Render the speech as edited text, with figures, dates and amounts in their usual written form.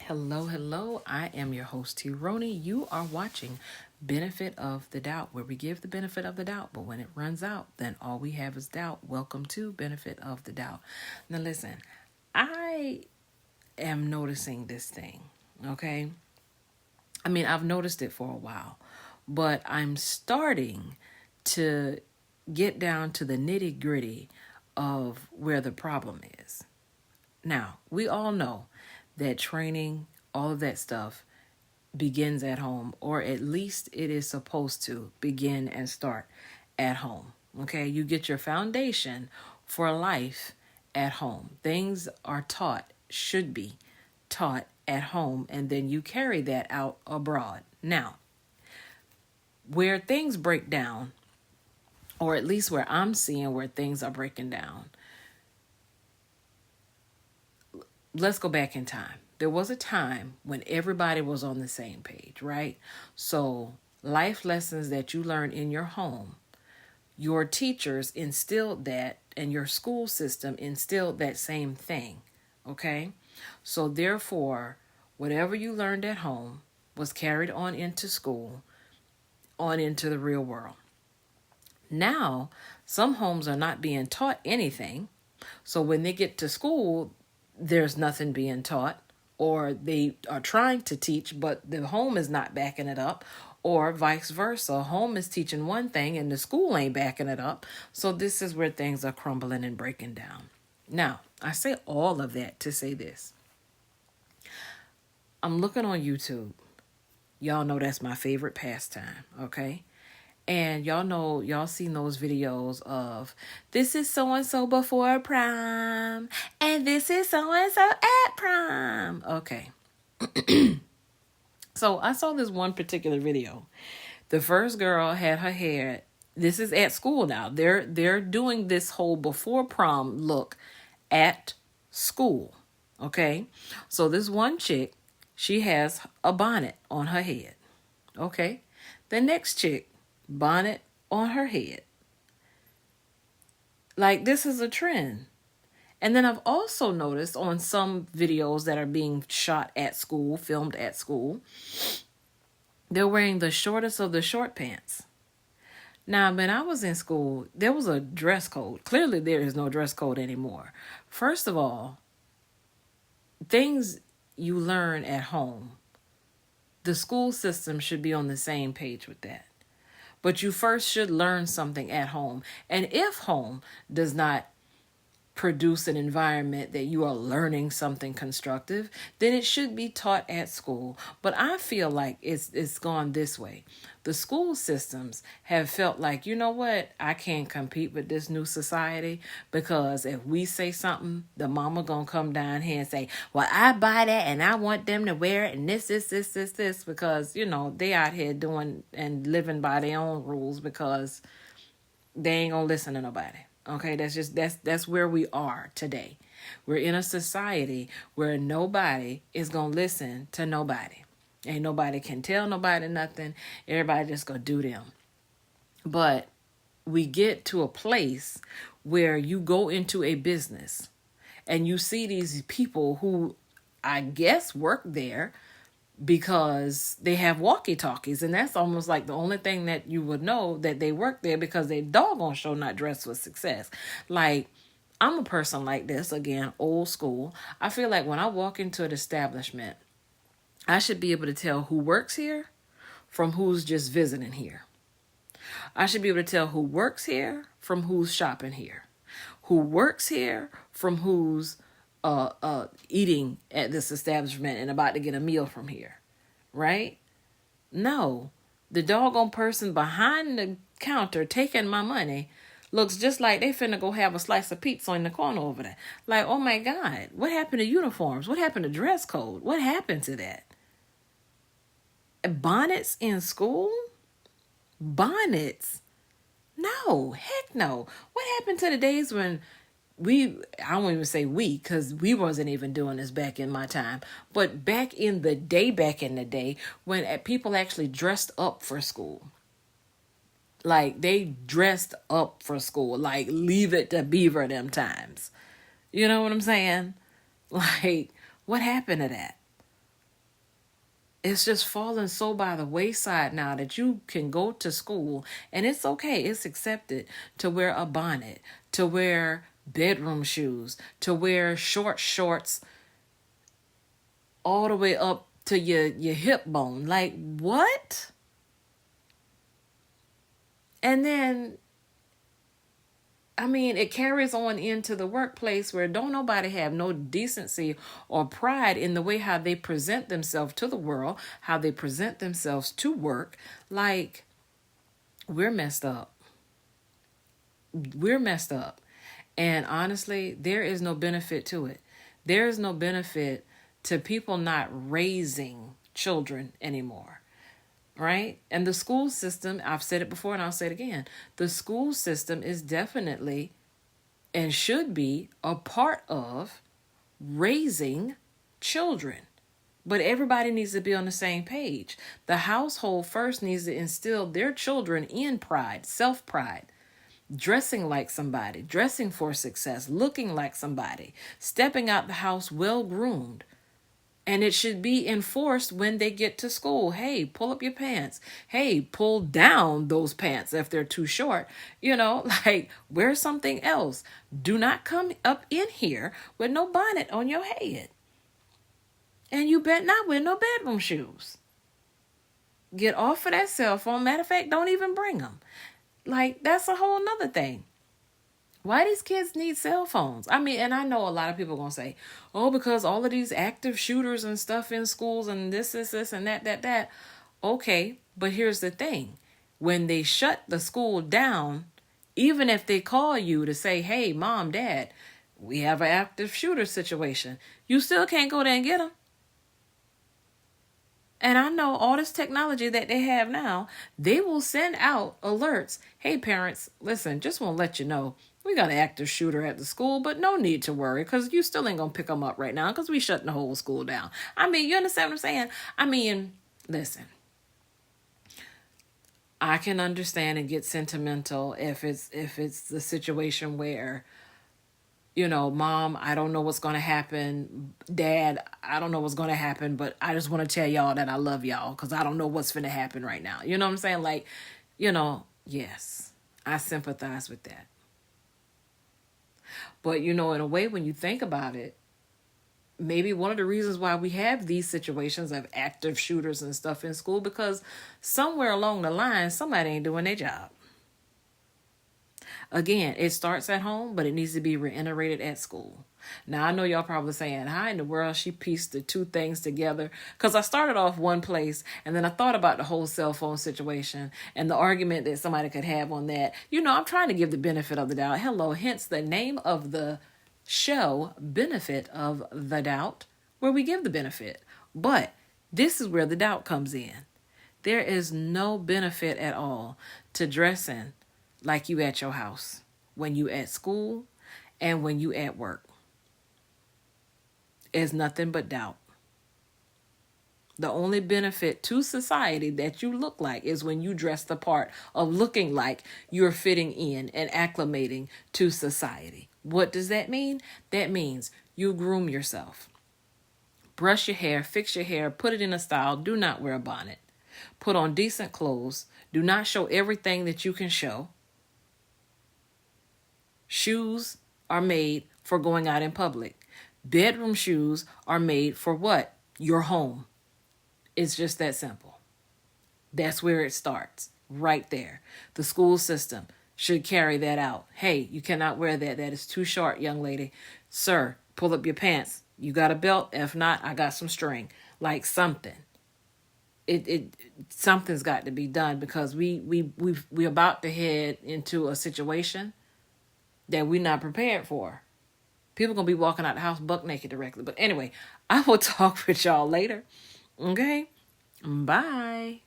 Hello, hello. I am your host, T. Roney. You are watching Benefit of the Doubt, where we give the benefit of the doubt, but when it runs out, then all we have is doubt. Welcome to Benefit of the Doubt. Now, listen, I am noticing this thing, okay? I mean, I've noticed it for a while, but I'm starting to get down to the nitty gritty of where the problem is. Now, we all know that training, all of that stuff begins at home, or at least it is supposed to begin and start at home. Okay, you get your foundation for life at home. Things are taught, should be taught at home, and then you carry that out abroad. Now, where things break down, or at least where I'm seeing where things are breaking down, let's go back in time. There was a time when everybody was on the same page, right? So life lessons that you learn in your home, your teachers instilled that, and your school system instilled that same thing, okay? So therefore, whatever you learned at home was carried on into school, on into the real world. Now, some homes are not being taught anything. So when they get to school, there's nothing being taught, or they are trying to teach, but the home is not backing it up, or vice versa. Home is teaching one thing and the school ain't backing it up. So this is where things are crumbling and breaking down. Now, I say all of that to say this. I'm looking on YouTube. Y'all know that's my favorite pastime, okay? And y'all know, y'all seen those videos of this is so-and-so before prom, and this is so-and-so at prom. Okay. So I saw this one particular video. The first girl had her hair, this is at school now. They're doing this whole before prom look at school. Okay. So this one chick, she has a bonnet on her head. Okay. The next chick, bonnet on her head. Like, this is a trend. And then I've also noticed on some videos that are being shot at school, filmed at school, they're wearing the shortest of the short pants. Now, when I was in school, there was a dress code. Clearly, there is no dress code anymore. First of all, things you learn at home, the school system should be on the same page with that. But you first should learn something at home. And if home does not produce an environment that you are learning something constructive, then it should be taught at school. But I feel like it's gone this way. The school systems have felt like, you know what, I can't compete with this new society, because if we say something, the mama gonna come down here and say, well, I buy that and I want them to wear it and this, because, you know, they out here doing and living by their own rules because they ain't gonna listen to nobody. Okay, that's where we are today. We're in a society where nobody is gonna listen to nobody. Ain't nobody can tell nobody nothing. Everybody just gonna do them. But we get to a place where you go into a business and you see these people who I guess work there because they have walkie-talkies, and that's almost like the only thing that you would know that they work there, because they doggone sure not dressed for success. Like, I'm a person like this, again, old school. I feel like when I walk into an establishment, I should be able to tell who works here from who's just visiting here. I should be able to tell who works here from who's shopping here, who works here from who's eating at this establishment and about to get a meal from here, right? No, the doggone person behind the counter taking my money looks just like they finna go have a slice of pizza in the corner over there. Like, oh my God, what happened to uniforms? What happened to dress code? What happened to that? Bonnets in school? Bonnets? No, heck no. What happened to the days when I won't even say we, because we wasn't even doing this back in my time, but back in the day, when people actually dressed up for school. Like, they dressed up for school, like Leave It to Beaver them times. You know what I'm saying? Like, what happened to that? It's just fallen so by the wayside now that you can go to school and it's okay, it's accepted to wear a bonnet, to wear bedroom shoes, to wear short shorts all the way up to your hip bone. Like, what? And then, I mean, it carries on into the workplace where don't nobody have no decency or pride in the way how they present themselves to the world, how they present themselves to work. Like, we're messed up. We're messed up. And honestly, there is no benefit to it. There is no benefit to people not raising children anymore. Right? And the school system, I've said it before and I'll say it again. The school system is definitely and should be a part of raising children. But everybody needs to be on the same page. The household first needs to instill their children in pride, self-pride, dressing like somebody, dressing for success, looking like somebody, stepping out the house well-groomed. And it should be enforced when they get to school. Hey, pull up your pants. Hey, pull down those pants if they're too short. Like, wear something else. Do not come up in here with no bonnet on your head. And you bet not wear no bedroom shoes. Get off of that cell phone. Matter of fact, don't even bring them. Like, that's a whole nother thing. Why these kids need cell phones? I mean, and I know a lot of people are going to say, oh, because all of these active shooters and stuff in schools and this, and that. Okay, but here's the thing. When they shut the school down, even if they call you to say, hey, mom, dad, we have an active shooter situation, you still can't go there and get them. And I know all this technology that they have now, they will send out alerts. Hey, parents, listen, just want to let you know, we got an active shooter at the school, but no need to worry because you still ain't going to pick them up right now because we shutting the whole school down. I mean, you understand what I'm saying? I mean, listen, I can understand and get sentimental if it's the situation where, mom, I don't know what's going to happen. Dad, I don't know what's going to happen, but I just want to tell y'all that I love y'all because I don't know what's going to happen right now. You know what I'm saying? Like, yes, I sympathize with that. But, in a way, when you think about it, maybe one of the reasons why we have these situations of active shooters and stuff in school, because somewhere along the line, somebody ain't doing their job. Again, it starts at home, but it needs to be reiterated at school. Now, I know y'all probably saying, how in the world she pieced the two things together? Because I started off one place, and then I thought about the whole cell phone situation and the argument that somebody could have on that. I'm trying to give the benefit of the doubt. Hello, hence the name of the show, Benefit of the Doubt, where we give the benefit. But this is where the doubt comes in. There is no benefit at all to dressing like you at your house, when you at school, and when you at work. It's nothing but doubt. The only benefit to society that you look like is when you dress the part of looking like you're fitting in and acclimating to society. What does that mean? That means you groom yourself. Brush your hair, fix your hair, put it in a style. Do not wear a bonnet. Put on decent clothes. Do not show everything that you can show. Shoes are made for going out in public. Bedroom shoes are made for what? Your home. It's just that simple. That's where it starts, right there. The school system should carry that out. Hey, you cannot wear that. That is too short, young lady. Sir, pull up your pants. You got a belt? If not, I got some string. Like something. Something's got to be done because we're about to head into a situation that we're not prepared for. People going to be walking out the house buck naked directly. But anyway, I will talk with y'all later. Okay? Bye.